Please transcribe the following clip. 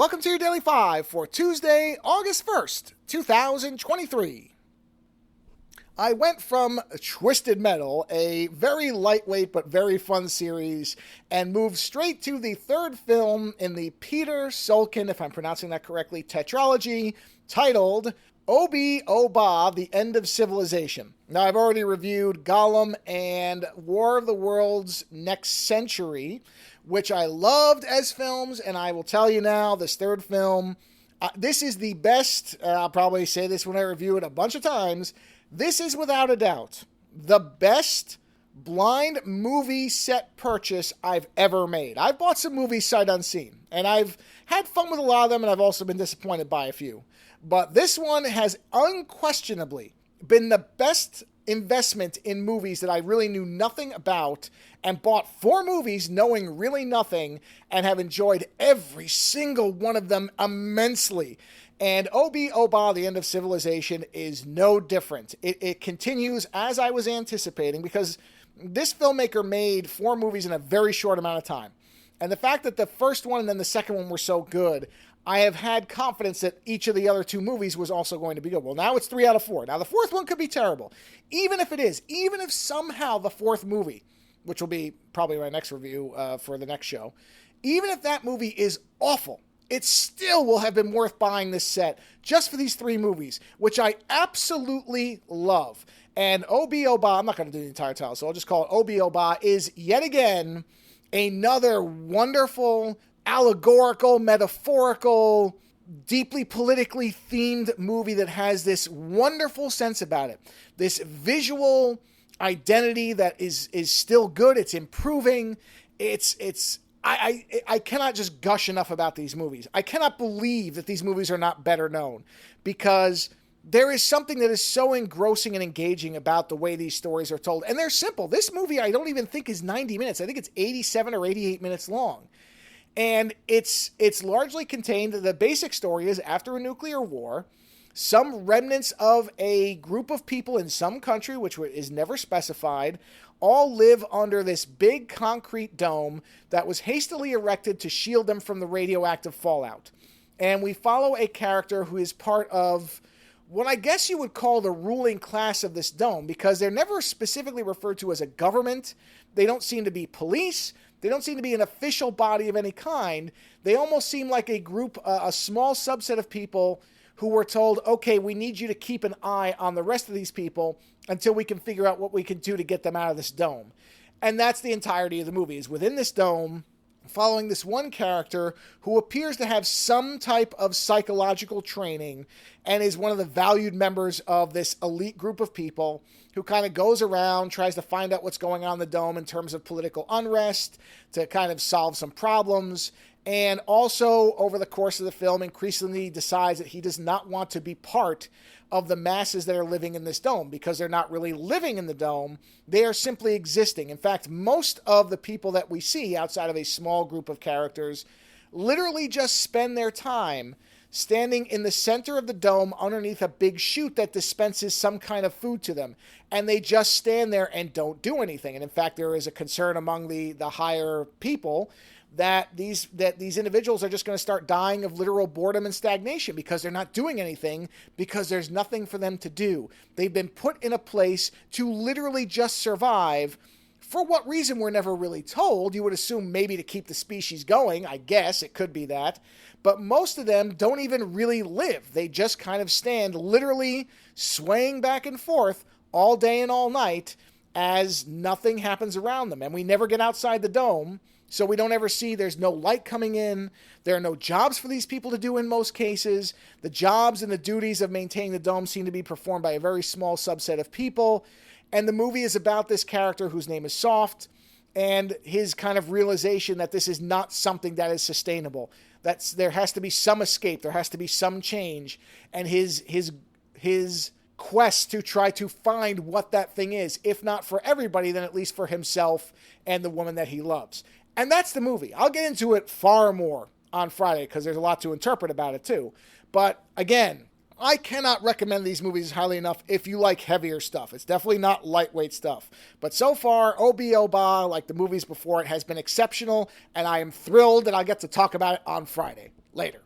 Welcome to your Daily 5 for Tuesday, August 1st, 2023. I went from Twisted Metal, a very lightweight but very fun series, and moved straight to the third film in the Piotr Szulkin, if I'm pronouncing that correctly, tetralogy, titled Obi-Oba, The End of Civilization. Now, I've already reviewed Gollum and War of the Worlds Next Century, which I loved as films, and I will tell you now, this third film, this is the best, I'll probably say this when I review it a bunch of times, this is without a doubt the best blind movie set purchase I've ever made. I've bought some movies sight unseen, and I've had fun with a lot of them, and I've also been disappointed by a few. But this one has unquestionably been the best investment in movies that I really knew nothing about, and bought 4 movies knowing really nothing, and have enjoyed every single one of them immensely. And Obi-Oba, The End of Civilization is no different. It continues as I was anticipating, because this filmmaker made 4 movies in a very short amount of time. And the fact that the first one and then the second one were so good, I have had confidence that each of the other 2 movies was also going to be good. Well, now it's 3 out of 4. Now, the 4th one could be terrible. Even if it is, even if somehow the 4th movie, which will be probably my next review for the next show, even if that movie is awful, it still will have been worth buying this set just for these 3 movies, which I absolutely love. And Obi-Oba, I'm not going to do the entire title, so I'll just call it Obi-Oba, is yet again another wonderful, allegorical, metaphorical, deeply politically themed movie that has this wonderful sense about it. This visual identity that is still good. It's improving. I cannot just gush enough about these movies. I cannot believe that these movies are not better known, because there is something that is so engrossing and engaging about the way these stories are told. And they're simple. This movie I don't even think is 90 minutes. I think it's 87 or 88 minutes long. And it's largely contained, the basic story is after a nuclear war, some remnants of a group of people in some country, which is never specified, all live under this big concrete dome that was hastily erected to shield them from the radioactive fallout. And we follow a character who is part of what I guess you would call the ruling class of this dome, because they're never specifically referred to as a government. They don't seem to be police. They don't seem to be an official body of any kind. They almost seem like a group, a small subset of people who were told, okay, we need you to keep an eye on the rest of these people until we can figure out what we can do to get them out of this dome. And that's the entirety of the movie, is within this dome, following this one character who appears to have some type of psychological training and is one of the valued members of this elite group of people who kind of goes around, tries to find out what's going on in the dome in terms of political unrest, to kind of solve some problems, and also over the course of the film increasingly decides that he does not want to be part of the masses that are living in this dome, because they're not really living in the dome. They are simply existing. In fact, most of the people that we see outside of a small group of characters literally just spend their time standing in the center of the dome underneath a big chute that dispenses some kind of food to them. And they just stand there and don't do anything. And in fact, there is a concern among the higher people that these individuals are just going to start dying of literal boredom and stagnation, because they're not doing anything, because there's nothing for them to do. They've been put in a place to literally just survive. For what reason, we're never really told. You would assume maybe to keep the species going. I guess it could be that. But most of them don't even really live. They just kind of stand literally swaying back and forth all day and all night as nothing happens around them. And we never get outside the dome, so we don't ever see, there's no light coming in. There are no jobs for these people to do in most cases. The jobs and the duties of maintaining the dome seem to be performed by a very small subset of people. And the movie is about this character whose name is Soft, and his kind of realization that this is not something that is sustainable. There has to be some escape. There has to be some change. And his quest to try to find what that thing is, if not for everybody, then at least for himself and the woman that he loves. And that's the movie. I'll get into it far more on Friday, because there's a lot to interpret about it too. But again, I cannot recommend these movies highly enough if you like heavier stuff. It's definitely not lightweight stuff. But so far, Obi-Oba, like the movies before it, has been exceptional, and I am thrilled that I'll get to talk about it on Friday. Later.